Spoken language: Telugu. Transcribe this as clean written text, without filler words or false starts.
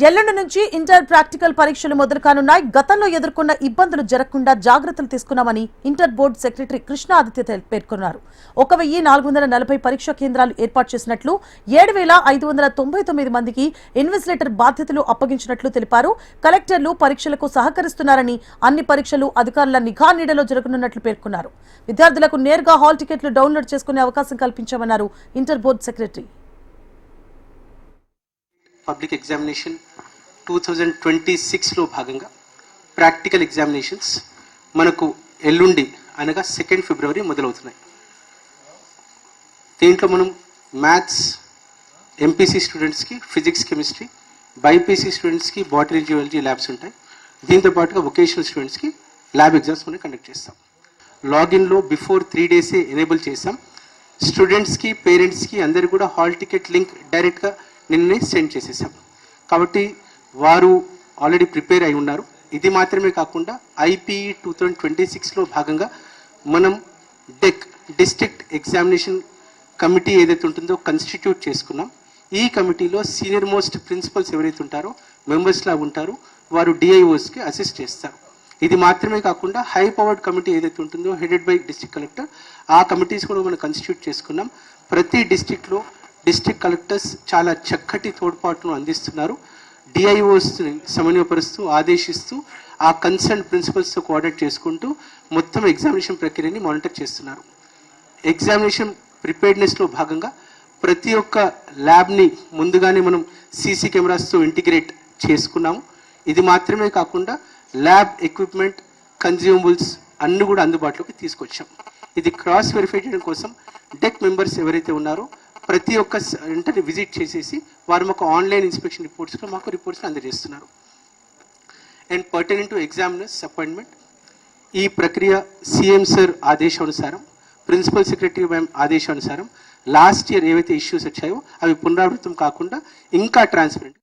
ఎల్లుండి నుంచి ఇంటర్ ప్రాక్టికల్ పరీక్షలు మొదలు కానున్నాయి. గతంలో ఎదుర్కొన్న ఇబ్బందులు జరగకుండా జాగ్రత్తలు తీసుకున్నామని inter board secretary Krishna Aditya పేర్కొన్నారు. 1440 పరీక్షా కేంద్రాలు ఏర్పాటు చేసినట్లు, 7599 మందికి ఇన్విజిలేటర్ బాధ్యతలు అప్పగించినట్లు తెలిపారు. కలెక్టర్లు పరీక్షలకు సహకరిస్తున్నారని, అన్ని పరీక్షలు అధికారుల నిఘా నీడలో జరగనున్నట్లు పేర్కొన్నారు. విద్యార్థులకు నేరుగా హాల్ టికెట్లు డౌన్లోడ్ చేసుకునే అవకాశం కల్పించామన్నారు inter board secretary. Public examination 2026లో భాగంగా ప్రాక్టికల్ ఎగ్జామినేషన్స్ మనకు ఎల్లుండి అనగా 2 ఫిబ్రవరి మొదలవుతున్నాయి. దీంట్లో మనం మ్యాథ్స్ ఎంపీసీ స్టూడెంట్స్కి ఫిజిక్స్ కెమిస్ట్రీ, బైపీసీ స్టూడెంట్స్కి బాటనీ జియాలజీ ల్యాబ్స్ ఉంటాయి. దీంతో పాటుగా వొకేషనల్ స్టూడెంట్స్కి ల్యాబ్ ఎగ్జామ్స్ మనం కండక్ట్ చేస్తాం. లాగిన్లో బిఫోర్ 3 డేసే ఎనేబుల్ చేసాం. స్టూడెంట్స్కి పేరెంట్స్కి అందరు కూడా హాల్ టికెట్ లింక్ డైరెక్ట్గా నిన్నే సెండ్ చేసేసాం. కాబట్టి వారు ఆల్రెడీ ప్రిపేర్ అయి ఉన్నారు. ఇది మాత్రమే కాకుండా ఐపీఈ 2026లో భాగంగా మనం డెక్ డిస్ట్రిక్ట్ ఎగ్జామినేషన్ కమిటీ ఏదైతే ఉంటుందో కాన్స్టిట్యూట్ చేసుకున్నాం. ఈ కమిటీలో సీనియర్ మోస్ట్ ప్రిన్సిపల్స్ ఎవరైతే ఉంటారో మెంబర్స్లా ఉంటారు, వారు డిఐఓస్కి అసిస్ట్ చేస్తారు. ఇది మాత్రమే కాకుండా హై పవర్డ్ కమిటీ ఏదైతే ఉంటుందో హెడెడ్ బై డిస్ట్రిక్ట్ కలెక్టర్, ఆ కమిటీస్ కూడా మనం కాన్స్టిట్యూట్ చేసుకున్నాం. ప్రతి డిస్ట్రిక్ట్లో డిస్ట్రిక్ట్ కలెక్టర్స్ చాలా చక్కటి తోడ్పాటును అందిస్తున్నారు. డిఐఓస్ని సమన్వయపరుస్తూ ఆదేశిస్తూ ఆ కన్సర్న్ ప్రిన్సిపల్స్తో కోఆర్డినేట్ చేసుకుంటూ మొత్తం ఎగ్జామినేషన్ ప్రక్రియని మానిటర్ చేస్తున్నారు. ఎగ్జామినేషన్ ప్రిపేర్డ్నెస్లో భాగంగా ప్రతి ఒక్క ల్యాబ్ని ముందుగానే మనం సీసీ కెమెరాస్తో ఇంటిగ్రేట్ చేసుకున్నాము. ఇది మాత్రమే కాకుండా ల్యాబ్ ఎక్విప్మెంట్, కన్జ్యూమబుల్స్ అన్నీ కూడా అందుబాటులోకి తీసుకొచ్చాం. ఇది క్రాస్ వెరిఫై చేయడం కోసం డెక్ మెంబర్స్ ఎవరైతే ఉన్నారో ప్రతి ఒక్క సెంటర్ని విజిట్ చేసేసి వారు మాకు ఆన్లైన్ ఇన్స్పెక్షన్ రిపోర్ట్స్లో మాకు రిపోర్ట్స్ని అందజేస్తున్నారు. అండ్ పర్టెనెంట్ టు ఎగ్జామినర్స్ అపాయింట్మెంట్, ఈ ప్రక్రియ సీఎం సార్ ఆదేశానుసారం, ప్రిన్సిపల్ సెక్రటరీ మ్యామ్ ఆదేశానుసారం లాస్ట్ ఇయర్ ఏవైతే ఇష్యూస్ వచ్చాయో అవి పునరావృతం కాకుండా ఇంకా ట్రాన్స్పరెంట్